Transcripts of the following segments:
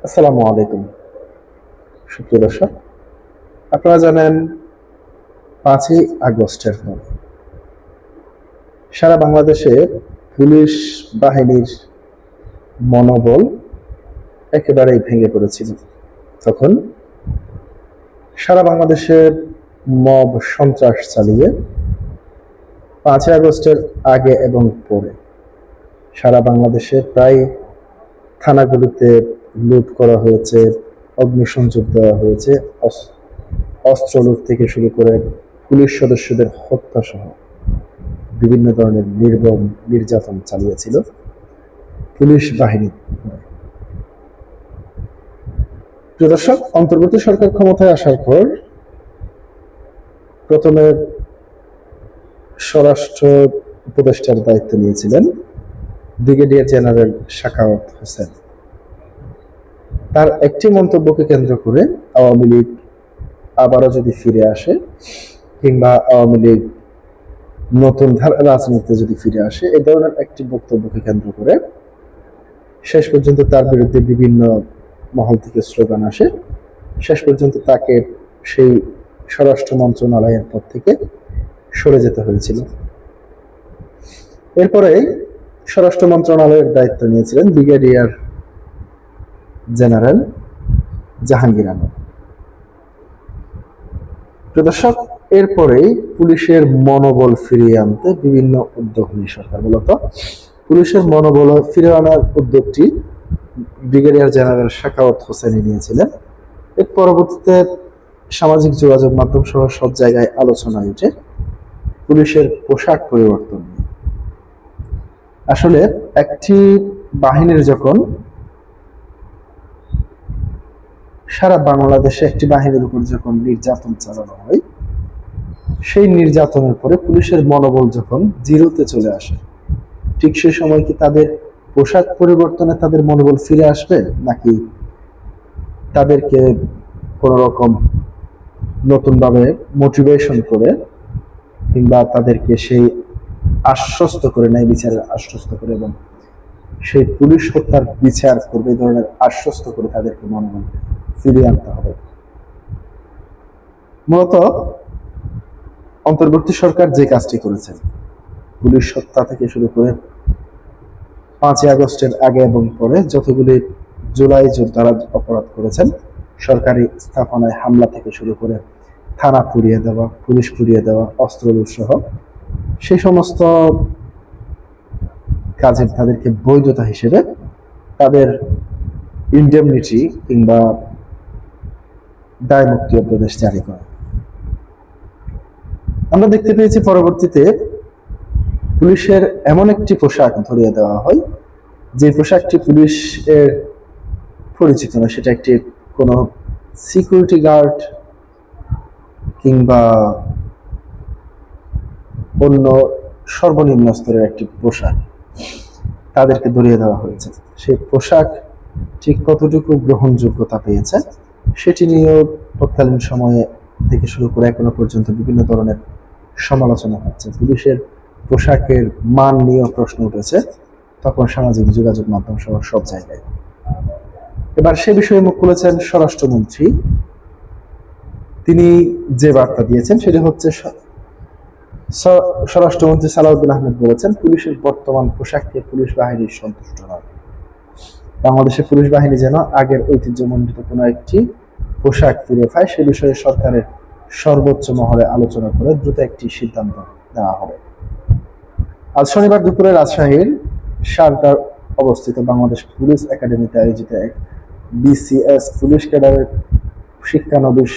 আসসালামু আলাইকুম সুপ্রিয় দর্শক। আপনারা জানেন 5ই আগস্টের পর সারা বাংলাদেশে পুলিশ বাহিনীর মনোবল একেবারেই ভেঙে পড়েছিল। তখন সারা বাংলাদেশে মব সন্ত্রাস চালিয়ে 5ই আগস্টের আগে এবং পরে সারা বাংলাদেশে প্রায় থানাগুলিতে লুট করা হয়েছে, অগ্নিসংযোগ দেওয়া হয়েছে, অস্ত্র লুট থেকে শুরু করে পুলিশ সদস্যদের হত্যা সহ বিভিন্ন ধরনের নির্মম নির্যাতন চালিয়েছিল পুলিশ বাহিনী। প্রিয় দর্শক, অন্তর্বর্তী সরকার ক্ষমতায় আসার পর প্রথমে স্বরাষ্ট্র উপদেষ্টার দায়িত্ব নিয়েছিলেন ব্রিগেডিয়ার জেনারেল সাখাওয়াত হোসেন। তার একটি মন্তব্যকে কেন্দ্র করে আওয়ামী লীগ আবারও যদি ফিরে আসে কিংবা আওয়ামী লীগ নতুন ধারা রাজনীতিতে যদি ফিরে আসে, এ ধরনের একটি বক্তব্যকে কেন্দ্র করে শেষ পর্যন্ত তার বিরুদ্ধে বিভিন্ন মহল থেকে স্লোগান আসে। শেষ পর্যন্ত তাকে সেই স্বরাষ্ট্র মন্ত্রণালয়ের পদ থেকে সরে যেতে হয়েছিল। এরপরে স্বরাষ্ট্র মন্ত্রণালয়ের দায়িত্ব নিয়েছিলেন ব্রিগেডিয়ার জেনারেল জাহাঙ্গীর আলম। দর্শক, এরপরেই পুলিশের মনোবল ফিরিয়ে আনতে বিভিন্ন উদ্যোগ নিয়ে সরকার, মূলত পুলিশের মনোবল ফিরিয়ে আনার উদ্যোগটি ব্রিগেডিয়ার জেনারেল সাখাওয়াত হোসেনই নিয়েছিলেন। এর পরবর্তীতে সামাজিক যোগাযোগ মাধ্যম সহ সব জায়গায় আলোচনায় উঠে পুলিশের পোশাক পরিবর্তন নিয়ে। আসলে একটি বাহিনীর যখন সারা বাংলাদেশে একটি বাহিনীর উপর যখন নির্যাতন চালানো হয়, সেই নির্যাতনের পরে পুলিশের মনোবল যখন জিরোতে চলে আসে, ঠিক সেই সময় কি তাদের পোশাক পরিবর্তনে তাদের মনোবল ফিরে আসবে, নাকি তাদেরকে কোনো রকম নতুনভাবে মোটিভেশন করে কিংবা তাদেরকে সেই আশ্বস্ত করে, ন্যায় বিচারের আশ্বস্ত করে এবং সেই পুলিশ হত্যার বিচার করবে, এই ধরনের আশ্বস্ত করে তাদেরকে মনোবল ফিরিয়ে আনতে হবে। মূলত অন্তর্বর্তী সরকার যে কাজটি করেছেন, পুলিশ হত্যা থেকে শুরু করে 5ই আগস্টের আগে এবং পরে যতগুলি জুলাই যোদ্ধারা অপরাধ করেছেন, সরকারি স্থাপনায় হামলা থেকে শুরু করে থানা পুড়িয়ে দেওয়া, পুলিশ পুড়িয়ে দেওয়া, অস্ত্র লুট সহ সেই সমস্ত কাজের তাদেরকে বৈধতা হিসেবে তাদের ইন্ডেমনিটি কিংবা দায় মুক্তি অধ্যাদেশ জারি করা। আমরা দেখতে পেয়েছি পরবর্তীতে পুলিশের এমন একটি পোশাক ধরিয়ে দেওয়া হয় যে পোশাকটি পুলিশের পরিচিত না, সেটা একটি কোনো সিকিউরিটি গার্ড কিংবা অন্য সর্বনিম্ন স্তরের একটি পোশাক তাদেরকে ধরিয়ে দেওয়া হয়েছে। সেই পোশাক ঠিক কতটুকু গ্রহণযোগ্যতা পেয়েছে সেটি নিয়েও তৎকালীন সময়ে থেকে শুরু করে এখনো পর্যন্ত বিভিন্ন ধরনের সমালোচনা হচ্ছে। পুলিশের পোশাকের মান নিয়েও প্রশ্ন উঠেছে তখন সামাজিক যোগাযোগ মাধ্যম সহ সব জায়গায়। এবার সে বিষয়ে মুখ খুলেছেন স্বরাষ্ট্রমন্ত্রী। তিনি যে বার্তা দিয়েছেন সেটি হচ্ছে, স্বরাষ্ট্রমন্ত্রী সালাউদ্দিন আহমেদ বলেছেন, পুলিশের বর্তমান পোশাককে পুলিশ বাহিনীর সন্তুষ্ট নয়। বাংলাদেশের পুলিশ বাহিনী যেন আগের ঐতিহ্যমণ্ডিত কোনো একটি পোশাক ফিরে পায়, সে বিষয়ে সরকারের সর্বোচ্চ মহলে আলোচনা করে দ্রুত একটি সিদ্ধান্ত নেওয়া হবে। আজ শনিবার দুপুরে রাজশাহীর শারদায় অবস্থিত বাংলাদেশ পুলিশ একাডেমিতে আয়োজিত এক বিসিএস পুলিশ ক্যাডারের শিক্ষানবিশ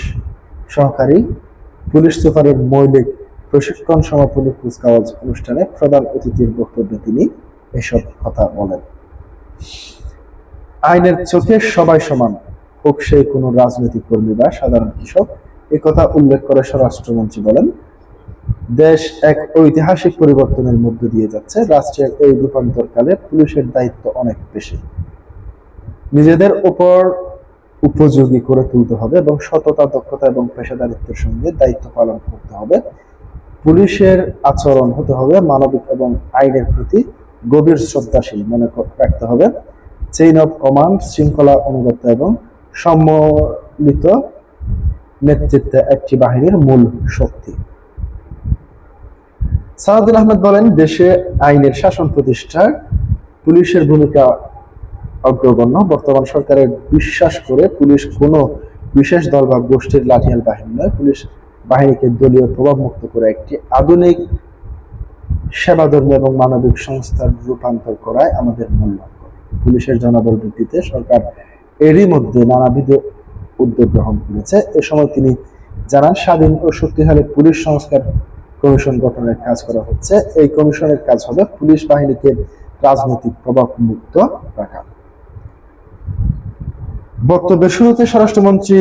সহকারী পুলিশ সুপারের মৌলিক প্রশিক্ষণ সমাপনী কুচকাওয়াজ অনুষ্ঠানে প্রধান অতিথির বক্তব্যে তিনি এসব কথা বলেন। আইনের চোখে সবাই সমান, হোক সেই কোনো রাজনৈতিক কর্মী বা সাধারণ কৃষক, একথা উল্লেখ করে স্বরাষ্ট্রমন্ত্রী বলেন, দেশ এক ঐতিহাসিক পরিবর্তনের মধ্য দিয়ে যাচ্ছে। রাষ্ট্রের এই রূপান্তরকালে পুলিশের দায়িত্ব অনেক বেশি। নিজেদের উপর উপযোগী করে তুলতে হবে এবং সততা, দক্ষতা এবং পেশাদারিত্বের সঙ্গে দায়িত্ব পালন করতে হবে। পুলিশের আচরণ হতে হবে মানবিক এবং আইনের প্রতি গভীর শ্রদ্ধাশীল মনে রাখতে হবে। চেইন অফ কমান্ড, শৃঙ্খলা অনুগত্য এবং সম্মিলিত নেতৃত্বে একটি বাহিনীর মূল শক্তি। সালাউদ্দিন আহমেদ বলেন, দেশে আইনের শাসন প্রতিষ্ঠায় পুলিশের ভূমিকা অগ্রগণ্য। বর্তমান সরকারের বিশ্বাস করে পুলিশ কোনো বিশেষ দল বা গোষ্ঠীর লাঠিয়াল বাহিনী নয়। পুলিশ বাহিনীকে দলীয় প্রভাবমুক্ত করে একটি আধুনিক সেবাধর্মী এবং মানবিক সংস্থার রূপান্তর করায় আমাদের মূল লক্ষ্য। পুলিশের জনবল বৃদ্ধিতে সরকার এরই মধ্যে নানাবিধ উদ্যোগ গ্রহণ করেছে। এ সময় তিনি জানান, স্বাধীন ও শক্তিশালী পুলিশ সংস্কার কমিশন গঠনের কাজ করা হচ্ছে। এই কমিশনের কাজ হবে পুলিশ বাহিনীকে রাজনৈতিক প্রভাব মুক্ত রাখা। বক্তব্যের শুরুতে স্বরাষ্ট্রমন্ত্রী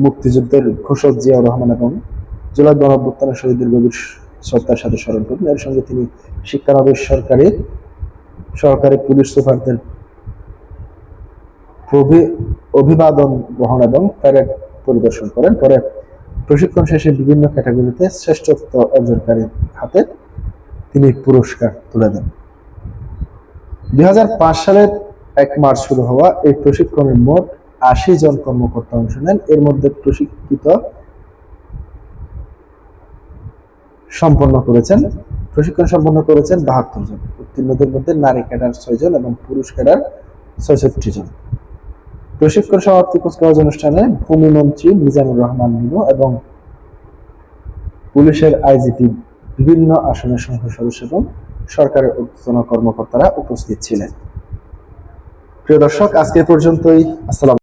মুক্তিযুদ্ধের ঘোষক জিয়াউর রহমান এবং জুলাই গণঅভ্যুত্থানের শহীদদের গভীর শ্রদ্ধার সাথে স্মরণ করেন। এর সঙ্গে তিনি শিক্ষানবিশ সহকারী পুলিশ সুপারদের অভিবাদন গ্রহণ এবং প্যারেড পরিদর্শন করেন। পরে প্রশিক্ষণ শেষে বিভিন্ন ক্যাটাগরিতে শ্রেষ্ঠত্ব অর্জনকারীর হাতে তিনি পুরস্কার তুলে দেন। 2005 সালের 1 মার্চ শুরু হওয়া এই প্রশিক্ষণে মোট 80 জন কর্মকর্তা অংশ নেন। এর মধ্যে প্রশিক্ষণ সম্পন্ন করেছেন 72 জন। উত্তীর্ণদের মধ্যে নারী ক্যাডার 6 জন এবং পুরুষ ক্যাডার 66 জন। প্রশিক্ষণ সমাপ্তি কুচকাওয়াজ অনুষ্ঠানে ভূমিমন্ত্রী মিজানুর রহমান মিনু এবং পুলিশের আইজিপি, বিভিন্ন আসনের সংসদ সদস্য এবং সরকারের ঊর্ধ্বতন কর্মকর্তারা উপস্থিত ছিলেন। প্রিয় দর্শক, আজকে পর্যন্তই। আসসালাম।